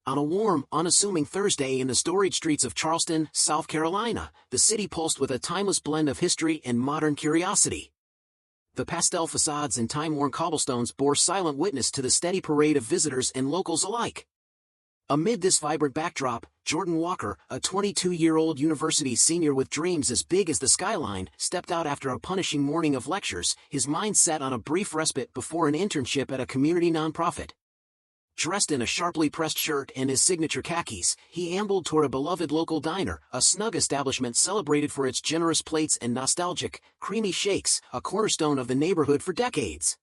On a warm, unassuming Thursday in the storied streets of Charleston, South Carolina, the city pulsed with a timeless blend of history and modern curiosity. The pastel facades and time-worn cobblestones bore silent witness to the steady parade of visitors and locals alike. Amid this vibrant backdrop, Jordan Walker, a 22-year-old university senior with dreams as big as the skyline, stepped out after a punishing morning of lectures, his mind set on a brief respite before an internship at a community nonprofit. Dressed in a sharply pressed shirt and his signature khakis, he ambled toward a beloved local diner, a snug establishment celebrated for its generous plates and nostalgic, creamy shakes, a cornerstone of the neighborhood for decades.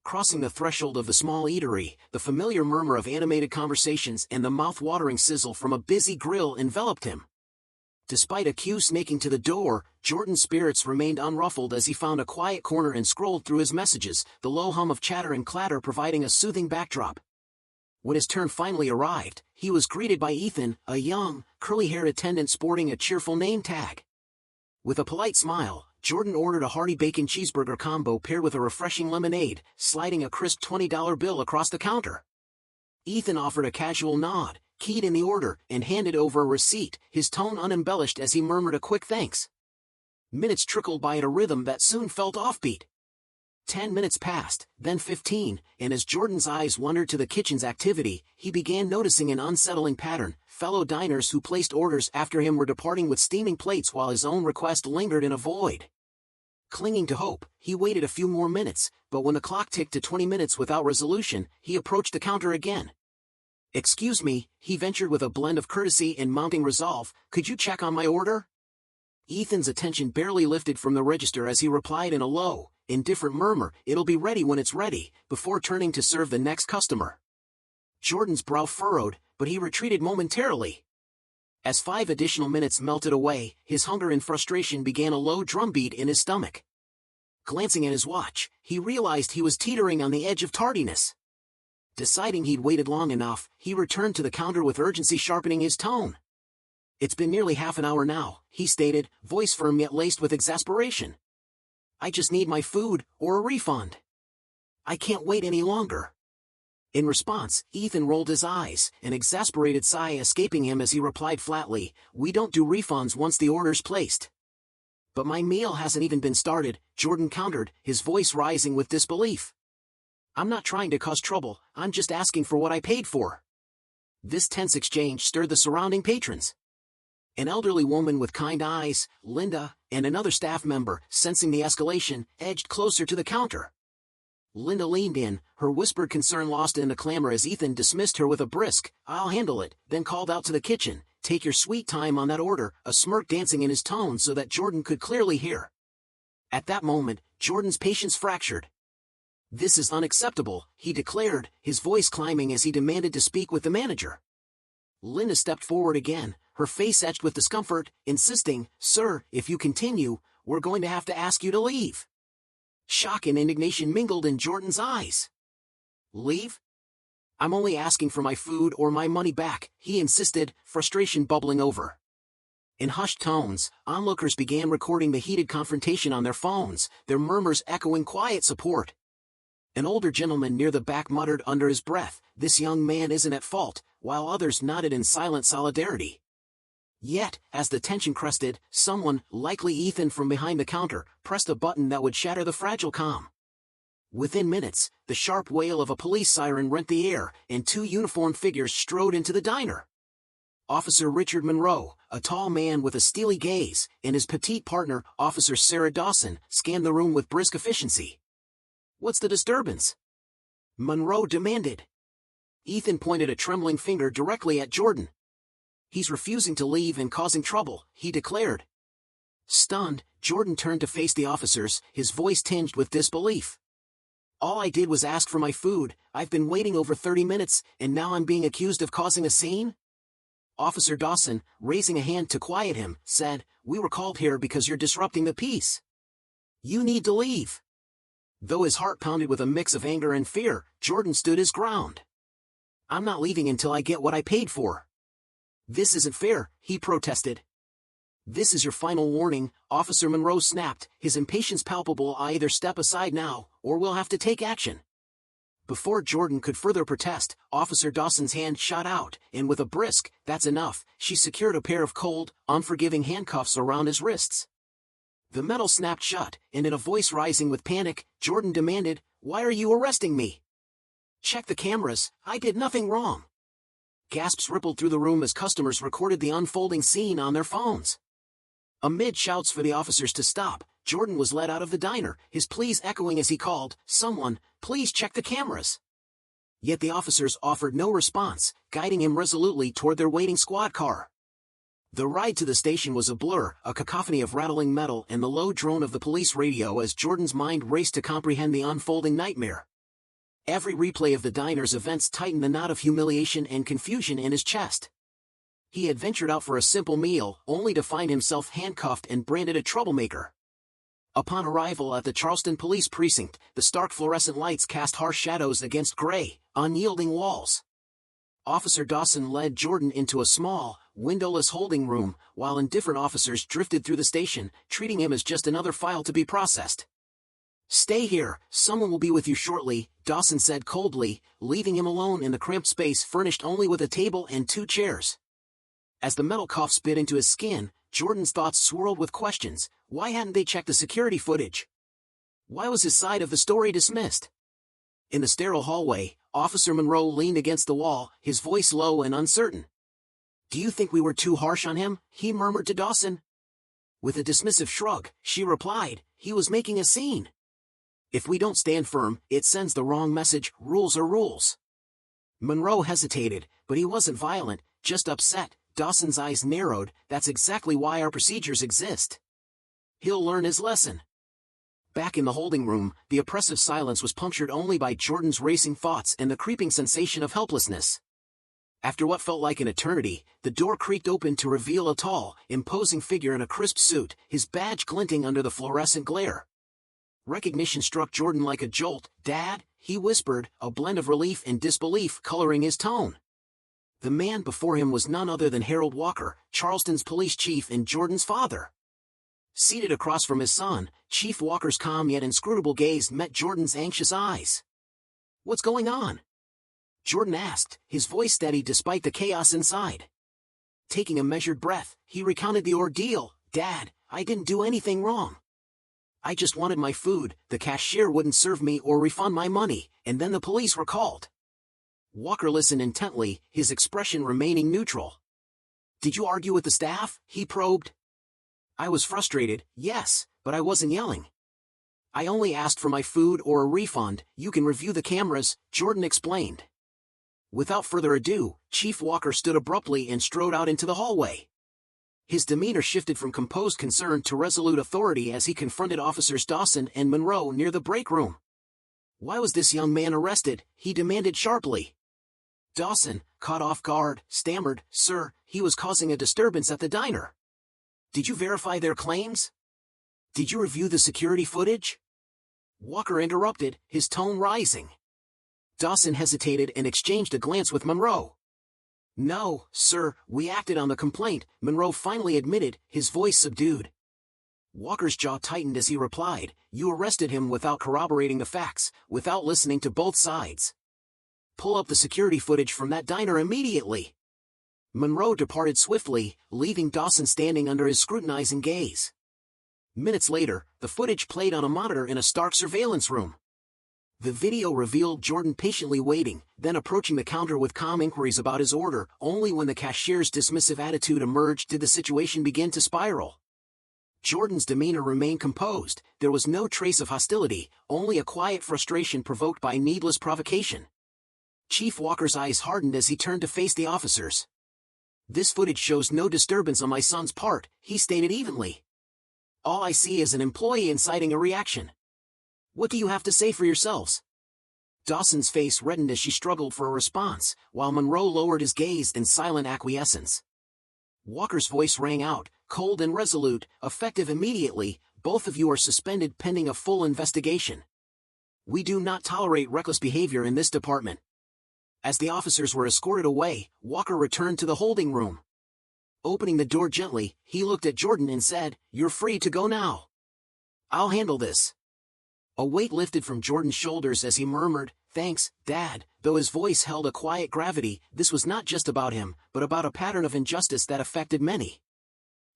Crossing the threshold of the small eatery, the familiar murmur of animated conversations and the mouth-watering sizzle from a busy grill enveloped him. Despite a queue snaking to the door, Jordan's spirits remained unruffled as he found a quiet corner and scrolled through his messages, the low hum of chatter and clatter providing a soothing backdrop. When his turn finally arrived, he was greeted by Ethan, a young, curly-haired attendant sporting a cheerful name tag. With a polite smile, Jordan ordered a hearty bacon cheeseburger combo paired with a refreshing lemonade, sliding a crisp $20 bill across the counter. Ethan offered a casual nod, keyed in the order, and handed over a receipt, his tone unembellished as he murmured a quick thanks. Minutes trickled by at a rhythm that soon felt offbeat. 10 minutes passed, then 15, and as Jordan's eyes wandered to the kitchen's activity, he began noticing an unsettling pattern. Fellow diners who placed orders after him were departing with steaming plates while his own request lingered in a void. Clinging to hope, he waited a few more minutes, but when the clock ticked to 20 minutes without resolution, he approached the counter again. "Excuse me," he ventured with a blend of courtesy and mounting resolve, "could you check on my order?" Ethan's attention barely lifted from the register as he replied in a low, indifferent murmur, "It'll be ready when it's ready," before turning to serve the next customer. Jordan's brow furrowed, but he retreated momentarily. As 5 additional minutes melted away, his hunger and frustration began a low drumbeat in his stomach. Glancing at his watch, he realized he was teetering on the edge of tardiness. Deciding he'd waited long enough, he returned to the counter with urgency sharpening his tone. "It's been nearly half an hour now," he stated, voice firm yet laced with exasperation. "I just need my food, or a refund. I can't wait any longer." In response, Ethan rolled his eyes, an exasperated sigh escaping him as he replied flatly, "We don't do refunds once the order's placed." "But my meal hasn't even been started," Jordan countered, his voice rising with disbelief. "I'm not trying to cause trouble, I'm just asking for what I paid for." This tense exchange stirred the surrounding patrons. An elderly woman with kind eyes, Linda, and another staff member, sensing the escalation, edged closer to the counter. Linda leaned in, her whispered concern lost in the clamor as Ethan dismissed her with a brisk, "I'll handle it," then called out to the kitchen, "Take your sweet time on that order," a smirk dancing in his tone so that Jordan could clearly hear. At that moment, Jordan's patience fractured. "This is unacceptable," he declared, his voice climbing as he demanded to speak with the manager. Linda stepped forward again, her face etched with discomfort, insisting, "Sir, if you continue, we're going to have to ask you to leave." Shock and indignation mingled in Jordan's eyes. "Leave? I'm only asking for my food or my money back," he insisted, frustration bubbling over. In hushed tones, onlookers began recording the heated confrontation on their phones, their murmurs echoing quiet support. An older gentleman near the back muttered under his breath, "This young man isn't at fault," while others nodded in silent solidarity. Yet, as the tension crested, someone, likely Ethan from behind the counter, pressed a button that would shatter the fragile calm. Within minutes, the sharp wail of a police siren rent the air, and 2 uniformed figures strode into the diner. Officer Richard Monroe, a tall man with a steely gaze, and his petite partner, Officer Sarah Dawson, scanned the room with brisk efficiency. "What's the disturbance?" Monroe demanded. Ethan pointed a trembling finger directly at Jordan. "He's refusing to leave and causing trouble," he declared. Stunned, Jordan turned to face the officers, his voice tinged with disbelief. "All I did was ask for my food, I've been waiting over 30 minutes, and now I'm being accused of causing a scene?" Officer Dawson, raising a hand to quiet him, said, "We were called here because you're disrupting the peace. You need to leave." Though his heart pounded with a mix of anger and fear, Jordan stood his ground. "I'm not leaving until I get what I paid for." "This isn't fair," he protested. "This is your final warning," Officer Monroe snapped, his impatience palpable. "I either step aside now, or we'll have to take action." Before Jordan could further protest, Officer Dawson's hand shot out, and with a brisk, "That's enough," she secured a pair of cold, unforgiving handcuffs around his wrists. The metal snapped shut, and in a voice rising with panic, Jordan demanded, "Why are you arresting me? Check the cameras, I did nothing wrong." Gasps rippled through the room as customers recorded the unfolding scene on their phones. Amid shouts for the officers to stop, Jordan was led out of the diner, his pleas echoing as he called, "Someone, please check the cameras." Yet the officers offered no response, guiding him resolutely toward their waiting squad car. The ride to the station was a blur, a cacophony of rattling metal and the low drone of the police radio as Jordan's mind raced to comprehend the unfolding nightmare. Every replay of the diner's events tightened the knot of humiliation and confusion in his chest. He had ventured out for a simple meal, only to find himself handcuffed and branded a troublemaker. Upon arrival at the Charleston Police Precinct, the stark fluorescent lights cast harsh shadows against gray, unyielding walls. Officer Dawson led Jordan into a small, windowless holding room, while indifferent officers drifted through the station, treating him as just another file to be processed. "Stay here, someone will be with you shortly," Dawson said coldly, leaving him alone in the cramped space furnished only with a table and 2 chairs. As the metal cuffs bit into his skin, Jordan's thoughts swirled with questions. Why hadn't they checked the security footage? Why was his side of the story dismissed? In the sterile hallway, Officer Monroe leaned against the wall, his voice low and uncertain. "Do you think we were too harsh on him?" he murmured to Dawson. With a dismissive shrug, she replied, "He was making a scene. If we don't stand firm, it sends the wrong message. Rules are rules." Monroe hesitated, but he wasn't violent, just upset. Dawson's eyes narrowed. "That's exactly why our procedures exist. He'll learn his lesson." Back in the holding room, the oppressive silence was punctured only by Jordan's racing thoughts and the creeping sensation of helplessness. After what felt like an eternity, the door creaked open to reveal a tall, imposing figure in a crisp suit, his badge glinting under the fluorescent glare. Recognition struck Jordan like a jolt. "Dad," he whispered, a blend of relief and disbelief coloring his tone. The man before him was none other than Harold Walker, Charleston's police chief and Jordan's father. Seated across from his son, Chief Walker's calm yet inscrutable gaze met Jordan's anxious eyes. "What's going on?" Jordan asked, his voice steady despite the chaos inside. Taking a measured breath, he recounted the ordeal. "Dad, I didn't do anything wrong. I just wanted my food, the cashier wouldn't serve me or refund my money, and then the police were called." Walker listened intently, his expression remaining neutral. "Did you argue with the staff?" he probed. "I was frustrated, yes, but I wasn't yelling. I only asked for my food or a refund. You can review the cameras," Jordan explained. Without further ado, Chief Walker stood abruptly and strode out into the hallway. His demeanor shifted from composed concern to resolute authority as he confronted Officers Dawson and Monroe near the break room. "Why was this young man arrested?" he demanded sharply. Dawson, caught off guard, stammered, "Sir, he was causing a disturbance at the diner." "Did you verify their claims? Did you review the security footage?" Walker interrupted, his tone rising. Dawson hesitated and exchanged a glance with Monroe. "No, sir, we acted on the complaint," Monroe finally admitted, his voice subdued. Walker's jaw tightened as he replied, "You arrested him without corroborating the facts, without listening to both sides. Pull up the security footage from that diner immediately." Monroe departed swiftly, leaving Dawson standing under his scrutinizing gaze. Minutes later, the footage played on a monitor in a stark surveillance room. The video revealed Jordan patiently waiting, then approaching the counter with calm inquiries about his order. Only when the cashier's dismissive attitude emerged did the situation begin to spiral. Jordan's demeanor remained composed. There was no trace of hostility, only a quiet frustration provoked by needless provocation. Chief Walker's eyes hardened as he turned to face the officers. "This footage shows no disturbance on my son's part," he stated evenly. "All I see is an employee inciting a reaction. What do you have to say for yourselves?" Dawson's face reddened as she struggled for a response, while Monroe lowered his gaze in silent acquiescence. Walker's voice rang out, cold and resolute, effective immediately. "Both of you are suspended pending a full investigation. We do not tolerate reckless behavior in this department." As the officers were escorted away, Walker returned to the holding room. Opening the door gently, he looked at Jordan and said, "You're free to go now. I'll handle this." A weight lifted from Jordan's shoulders as he murmured, "Thanks, Dad." Though his voice held a quiet gravity, this was not just about him, but about a pattern of injustice that affected many.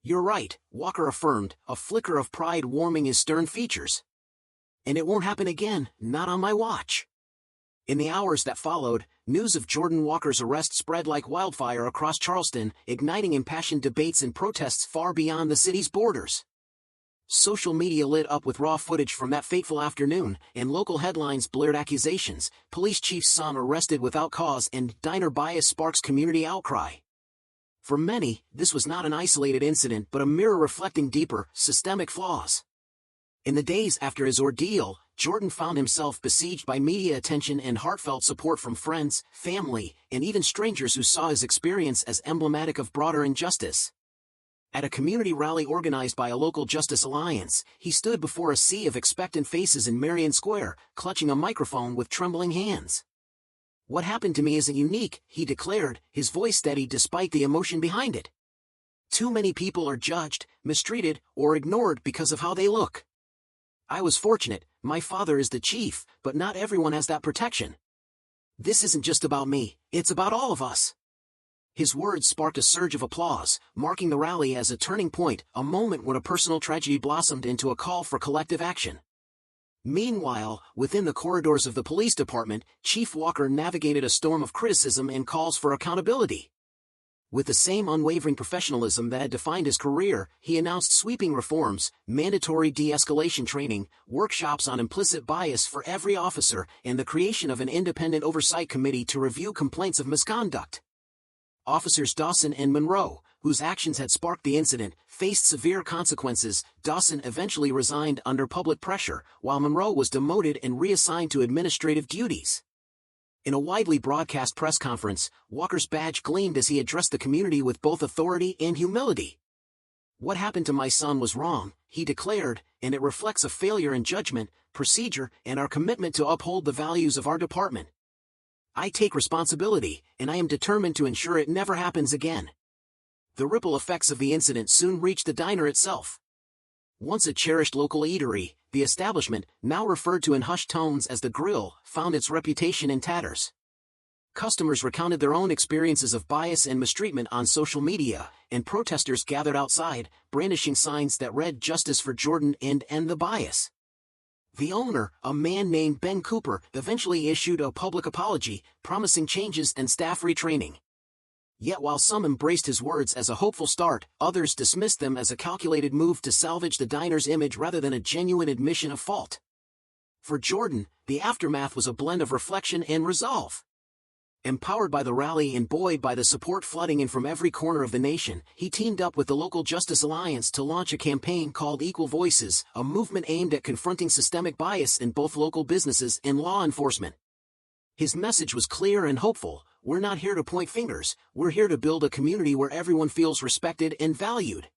"You're right," Walker affirmed, a flicker of pride warming his stern features. "And it won't happen again, not on my watch." In the hours that followed, news of Jordan Walker's arrest spread like wildfire across Charleston, igniting impassioned debates and protests far beyond the city's borders. Social media lit up with raw footage from that fateful afternoon, and local headlines blared accusations: police chief's son arrested without cause, and diner bias sparks community outcry. For many, this was not an isolated incident but a mirror reflecting deeper, systemic flaws. In the days after his ordeal, Jordan found himself besieged by media attention and heartfelt support from friends, family, and even strangers who saw his experience as emblematic of broader injustice. At a community rally organized by a local Justice Alliance, he stood before a sea of expectant faces in Marion Square, clutching a microphone with trembling hands. "What happened to me isn't unique," he declared, his voice steady despite the emotion behind it. "Too many people are judged, mistreated, or ignored because of how they look. I was fortunate, my father is the chief, but not everyone has that protection. This isn't just about me, it's about all of us." His words sparked a surge of applause, marking the rally as a turning point, a moment when a personal tragedy blossomed into a call for collective action. Meanwhile, within the corridors of the police department, Chief Walker navigated a storm of criticism and calls for accountability. With the same unwavering professionalism that had defined his career, he announced sweeping reforms, mandatory de-escalation training, workshops on implicit bias for every officer, and the creation of an independent oversight committee to review complaints of misconduct. Officers Dawson and Monroe, whose actions had sparked the incident, faced severe consequences. Dawson eventually resigned under public pressure, while Monroe was demoted and reassigned to administrative duties. In a widely broadcast press conference, Walker's badge gleamed as he addressed the community with both authority and humility. "What happened to my son was wrong," he declared, "and it reflects a failure in judgment, procedure, and our commitment to uphold the values of our department. I take responsibility, and I am determined to ensure it never happens again." The ripple effects of the incident soon reached the diner itself. Once a cherished local eatery, the establishment, now referred to in hushed tones as the Grill, found its reputation in tatters. Customers recounted their own experiences of bias and mistreatment on social media, and protesters gathered outside, brandishing signs that read "Justice for Jordan" and "End the Bias." The owner, a man named Ben Cooper, eventually issued a public apology, promising changes and staff retraining. Yet while some embraced his words as a hopeful start, others dismissed them as a calculated move to salvage the diner's image rather than a genuine admission of fault. For Jordan, the aftermath was a blend of reflection and resolve. Empowered by the rally and buoyed by the support flooding in from every corner of the nation, he teamed up with the local Justice Alliance to launch a campaign called Equal Voices, a movement aimed at confronting systemic bias in both local businesses and law enforcement. His message was clear and hopeful: "We're not here to point fingers, we're here to build a community where everyone feels respected and valued."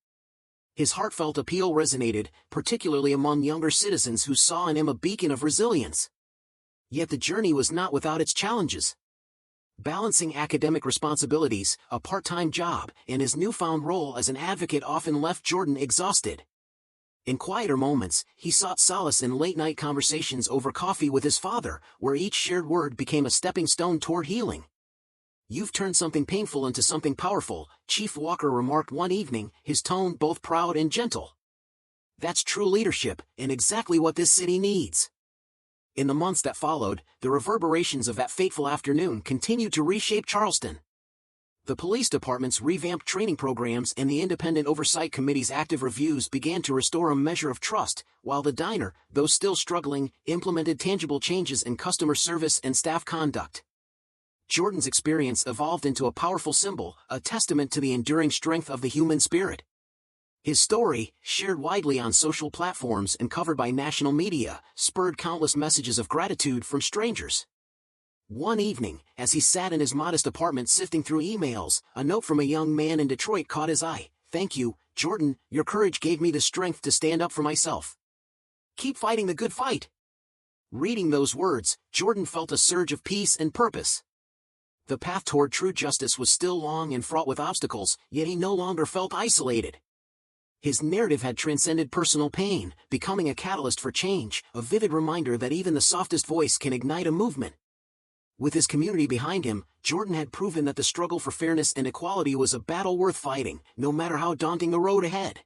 His heartfelt appeal resonated, particularly among younger citizens who saw in him a beacon of resilience. Yet the journey was not without its challenges. Balancing academic responsibilities, a part-time job, and his newfound role as an advocate often left Jordan exhausted. In quieter moments, he sought solace in late-night conversations over coffee with his father, where each shared word became a stepping stone toward healing. "You've turned something painful into something powerful," Chief Walker remarked one evening, his tone both proud and gentle. "That's true leadership, and exactly what this city needs." In the months that followed, the reverberations of that fateful afternoon continued to reshape Charleston. The police department's revamped training programs and the Independent Oversight Committee's active reviews began to restore a measure of trust, while the diner, though still struggling, implemented tangible changes in customer service and staff conduct. Jordan's experience evolved into a powerful symbol, a testament to the enduring strength of the human spirit. His story, shared widely on social platforms and covered by national media, spurred countless messages of gratitude from strangers. One evening, as he sat in his modest apartment sifting through emails, a note from a young man in Detroit caught his eye. "Thank you, Jordan, your courage gave me the strength to stand up for myself. Keep fighting the good fight." Reading those words, Jordan felt a surge of peace and purpose. The path toward true justice was still long and fraught with obstacles, yet he no longer felt isolated. His narrative had transcended personal pain, becoming a catalyst for change, a vivid reminder that even the softest voice can ignite a movement. With his community behind him, Jordan had proven that the struggle for fairness and equality was a battle worth fighting, no matter how daunting the road ahead.